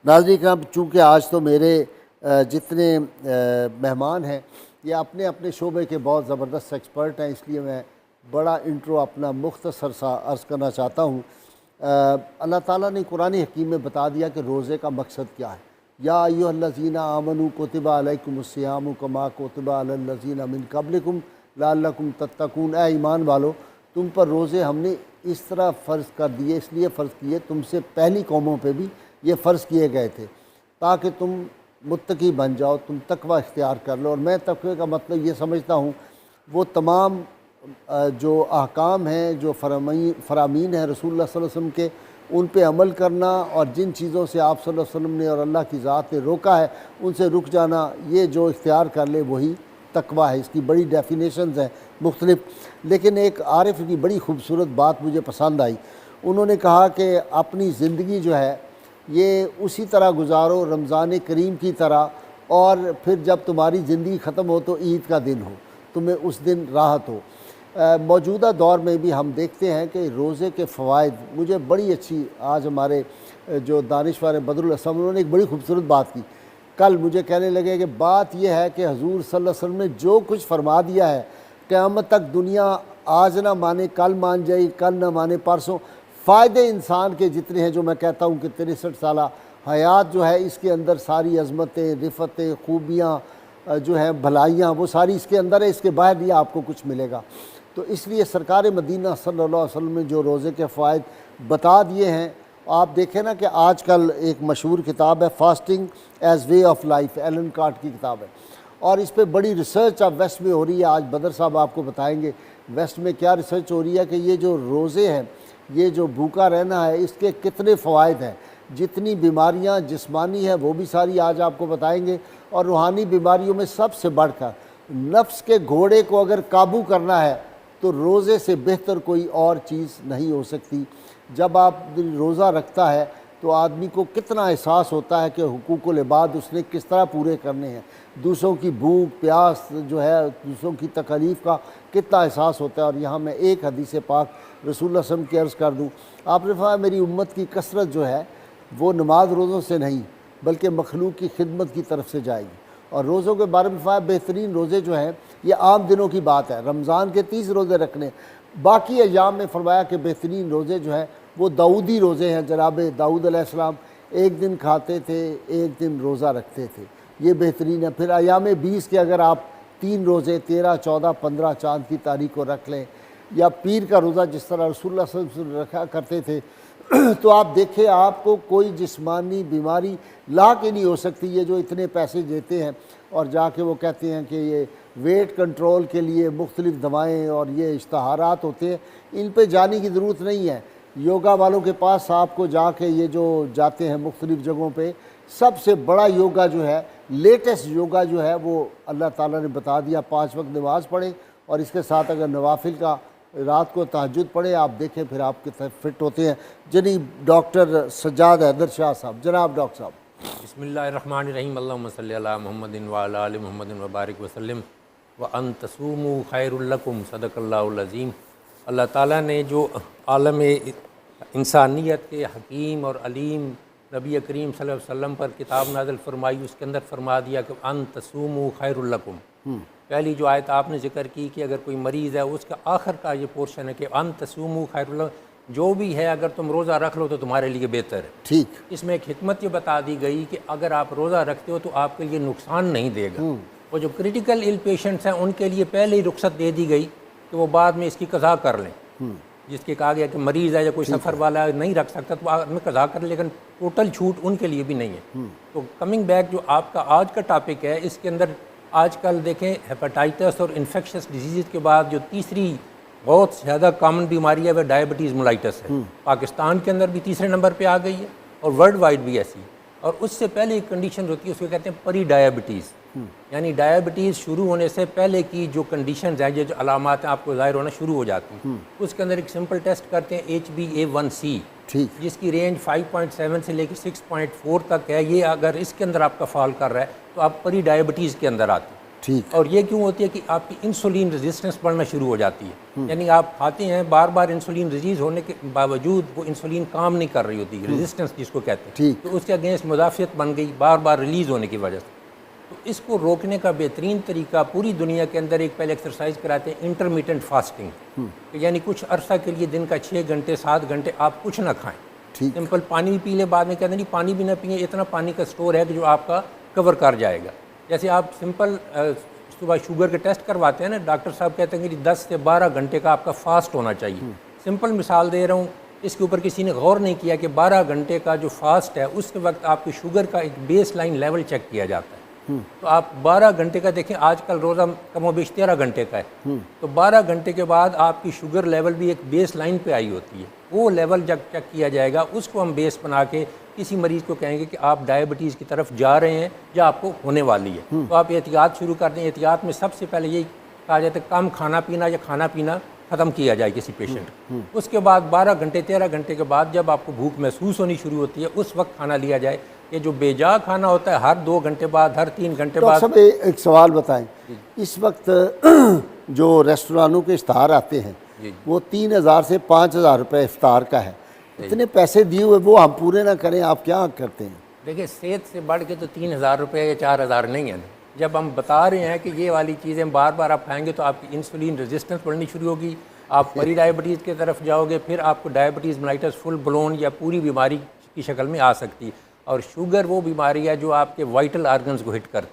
नाज़रीन करम, चूँकि आज तो मेरे जितने मेहमान हैं ये अपने अपने शोबे के बहुत ज़बरदस्त एक्सपर्ट हैं, इसलिए मैं बड़ा इंट्रो अपना मुख्तसर सा अर्ज़ करना चाहता हूँ। अल्लाह ताला ने कुरान हकीम में बता दिया कि रोज़े का मकसद क्या है। या अय्युहल्लज़ीना आमनू कुतिबा अलैकुमुस्सियामु कमा कुतिबा अलल्लज़ीना मिन क़ब्लिकुम लअल्लकुम तत्तकून। ए ईमान वालो, तुम पर रोज़े हमने इस तरह फ़र्ज़ कर दिए, इसलिए फ़र्ज़ किए तुमसे पहली कौमों पे भी ये फ़र्ज़ किए गए थे ताकि तुम मुत्तकी बन जाओ, तुम तकवा इख्तियार कर लो। और मैं तकवे का मतलब ये समझता हूँ वो तमाम जो अहकाम हैं, जो फ़रामीन हैं रसूलुल्लाह सल्लल्लाहु अलैहि वसल्लम के, उन पे अमल करना, और जिन चीज़ों से आप सल्लल्लाहु अलैहि वसल्लम ने और अल्लाह की ज़ात ने रोका है उनसे रुक जाना, ये जो इख्तियार कर ले वही तकवा है। इसकी बड़ी डेफिनेशंस हैं मुख्तलिफ, लेकिन एक आरिफ की बड़ी खूबसूरत बात मुझे पसंद आई। उन्होंने कहा कि अपनी ज़िंदगी जो है ये उसी तरह गुजारो रमज़ान करीम की तरह, और फिर जब तुम्हारी ज़िंदगी ख़त्म हो तो ईद का दिन हो, तुम्हें उस दिन राहत हो। मौजूदा दौर में भी हम देखते हैं कि रोज़े के फ़वाइद, मुझे बड़ी अच्छी आज हमारे जो दानिशवर बदरुल असलम, उन्होंने एक बड़ी खूबसूरत बात की। कल मुझे कहने लगे कि बात यह है कि हजूर सल्लल्लाहु अलैहि वसल्लम ने जो कुछ फरमा दिया है, क़यामत तक दुनिया आज ना माने कल मान जाए, कल ना माने परसों, फ़ायदे इंसान के जितने हैं, जो मैं कहता हूँ कि 63 साला हयात जो है इसके अंदर सारी अज़मतें, रिफ़तें, खूबियाँ जो हैं, भलाइयाँ, वो सारी इसके अंदर है, इसके बाहर नहीं आपको कुछ मिलेगा। तो इसलिए सरकार मदीना सल्लल्लाहु अलैहि वसल्लम ने जो रोज़े के फ़ायदे बता दिए हैं, आप देखें ना कि आजकल एक मशहूर किताब है fasting as way of life, Allan Cott की किताब है, और इस पर बड़ी रिसर्च अब वेस्ट में हो रही है। आज बदर साहब आपको बताएंगे वेस्ट में क्या रिसर्च हो रही है कि ये जो रोज़े हैं, ये जो भूखा रहना है, इसके कितने फ़वाइद हैं। जितनी बीमारियां जिस्मानी हैं वो भी सारी आज आपको बताएंगे, और रूहानी बीमारियों में सबसे बढ़कर नफ्स के घोड़े को अगर काबू करना है तो रोज़े से बेहतर कोई और चीज़ नहीं हो सकती। जब आप रोज़ा रखता है तो आदमी को कितना एहसास होता है कि हुकूकुल इबाद उसने किस तरह पूरे करने हैं, दूसरों की भूख प्यास जो है, दूसरों की तकलीफ़ का कितना एहसास होता है। और यहाँ मैं एक हदीस पाक रसूलुल्लाह सल्लल्लाहु अलैहि वसल्लम की अर्ज़ कर दूँ। आपने फरमाया मेरी उम्मत की कसरत जो है वो नमाज रोज़ों से नहीं बल्कि मखलूक की खिदमत की तरफ से जाएगी। और रोज़ों के बारे में फरमाया बेहतरीन रोज़े जो हैं ये आम दिनों की बात है, रमज़ान के 30 रोज़े रखने, बाकी अय्याम में फरमाया कि बेहतरीन रोज़े जो हैं वो दाऊदी रोज़े हैं। जनाब दाऊद अलैहिस्सलाम एक दिन खाते थे, एक दिन रोज़ा रखते थे, ये बेहतरीन है। फिर अय्याम 20 के अगर आप 3 रोज़े 13, 14, 15 चाँद की तारीख को रख लें, या पीर का रोज़ा जिस तरह रसूलुल्लाह सल्लल्लाहु अलैहि वसल्लम रखा करते थे, तो आप देखें आपको कोई जिस्मानी बीमारी ला के नहीं हो सकती। ये जो इतने पैसे देते हैं और जाके वो कहते हैं कि ये वेट कंट्रोल के लिए मुख्तलिफ़ दवाएँ और ये इश्तहारात होते हैं, इन पे जाने की ज़रूरत नहीं है। योगा वालों के पास आपको जाके ये जो जाते हैं मुख्तलिफ़ जगहों पे, सबसे बड़ा योगा जो है, लेटेस्ट योगा जो है वो अल्लाह ताला ने बता दिया, 5 वक्त नमाज़ पढ़े और इसके साथ अगर नवाफिल का रात को तहज्जुद पढ़े, आप देखें फिर आप कितने फिट होते हैं। जनी डॉक्टर सज्जाद हैदर शाह साहब, जनाब डॉक्टर साहब। बिस्मिल्लाहिर्रहमानिर्रहीम, अल्लाहुम्मा सल्ली अला मुहम्मदिन व अला आलि मुहम्मदिन व बारिक वसल्लम व अन तसूमू खैरुल लकुम सदक़ल्लाहुल अज़ीम। अल्लाह ताला ने जो आलम इंसानियत के हकीम और अलीम नबी करीम सल्लल्लाहु अलैहि वसल्लम पर किताब नाज़िल फरमाई, उसके अंदर फरमा दिया कि अन तसूमू खैरुल लकुम। पहली जो आयत आपने ज़िक्र की कि अगर कोई मरीज़ है, उसका आखिर का ये पोर्शन है कि अन तसूमू खैरुल, जो भी है अगर तुम रोज़ा रख लो तो तुम्हारे लिए बेहतर है। ठीक, इसमें एक हिकमत ये बता दी गई कि अगर आप रोज़ा रखते हो तो आपके लिए नुकसान नहीं देगा। और जो क्रिटिकल इल पेशेंट्स हैं उनके लिए पहले ही रुख्सत दे दी गई कि वो बाद में इसकी कज़ा कर लें। जिसके कहा गया कि मरीज़ है या कोई सफ़र वाला नहीं रख सकता तो बाद में कज़ा कर, लेकिन टोटल छूट उनके लिए भी नहीं है। तो कमिंग बैक जो आपका आज का टॉपिक है, इसके अंदर आजकल देखें हेपेटाइटिस और इन्फेक्शस डिजीज़ के बाद जो तीसरी बहुत ज़्यादा कॉमन बीमारी है वह डायबिटीज़ मेलाइटस है। पाकिस्तान के अंदर भी तीसरे नंबर पे आ गई है और वर्ल्ड वाइड भी ऐसी। और उससे पहले एक कंडीशन होती है, उसको कहते हैं परी डायबिटीज़, यानी डायबिटीज़ शुरू होने से पहले की जो कंडीशंस हैं, ये जो अलामात हैं आपको ज़ाहिर होना शुरू हो जाती हैं। उसके अंदर एक सिंपल टेस्ट करते हैं HbA1c, जिसकी रेंज 5.7 से लेकर 6.4 तक है। ये अगर इसके अंदर आपका फॉल कर रहा है तो आप परी डायबिटीज़ के अंदर आते हैं। ठीक। और ये क्यों होती है कि आपकी इंसुलिन रेजिस्टेंस बढ़ना शुरू हो जाती है, यानी आप खाते हैं बार बार, इंसुलिन रिलीज होने के बावजूद वो इंसुलिन काम नहीं कर रही होती, रेजिस्टेंस जिसको कहते हैं, ठीक। तो उसके अगेंस्ट मुदाफ़ियत बन गई बार बार रिलीज़ होने की वजह से। तो इसको रोकने का बेहतरीन तरीका पूरी दुनिया के अंदर एक पहले एक्सरसाइज कराते हैं इंटरमीडिएट फास्टिंग, यानी कुछ अरसा के लिए दिन का 6 घंटे 7 घंटे आप कुछ ना खाएं, ठीक। सिंपल पानी भी पी ले, बाद में कहते हैं नहीं पानी भी ना पिए, इतना पानी का स्टोर है कि जो आपका कवर कर जाएगा। जैसे आप सिंपल सुबह शुगर के टेस्ट करवाते हैं ना, डॉक्टर साहब कहते हैं कि 10 से 12 घंटे का आपका फास्ट होना चाहिए। सिंपल मिसाल दे रहा हूँ, इसके ऊपर किसी ने गौर नहीं किया कि 12 घंटे का जो फास्ट है उसके वक्त आपकी शुगर का एक बेस लाइन लेवल चेक किया जाता है। तो आप 12 घंटे का देखें, आजकल रोज़ा कमोबेश 13 घंटे का है, तो 12 घंटे के बाद आपकी शुगर लेवल भी एक बेस लाइन पे आई होती है। वो लेवल जब चेक किया जाएगा उसको हम बेस बना के किसी मरीज़ को कहेंगे कि आप डायबिटीज़ की तरफ जा रहे हैं या आपको होने वाली है, तो आप एहतियात शुरू कर दें। एहतियात में सबसे पहले यही कहा जाता है कम खाना पीना या खाना पीना ख़त्म किया जाए किसी पेशेंट। उसके बाद 12 घंटे 13 घंटे के बाद जब आपको भूख महसूस होनी शुरू होती है उस वक्त खाना लिया जाए। ये जो बेजा खाना होता है हर 2 घंटे बाद, हर 3 घंटे बाद। सब एक सवाल बताएं, इस वक्त जो रेस्टोरानों के इफ्तार आते हैं वो 3000 से 5000 रुपये इफ्तार का है, इतने पैसे दिए हुए वो हम पूरे ना करें, आप क्या करते हैं? देखिए सेहत से बढ़ के तो 3000 रुपये या 4000 नहीं है। जब हम बता रहे हैं कि ये वाली चीज़ें बार बार आप खाएंगे तो आपकी इंसुलिन रेजिस्टेंस बढ़नी शुरू होगी, आप परी डायबिटीज़ की तरफ जाओगे, फिर आपको डायबिटीज़ मेलाइटस फुल ब्लोन या पूरी बीमारी की शक्ल में आ सकती है। और शुगर वो बीमारी है जो आपके वाइटल आर्गन्स को हिट करती है।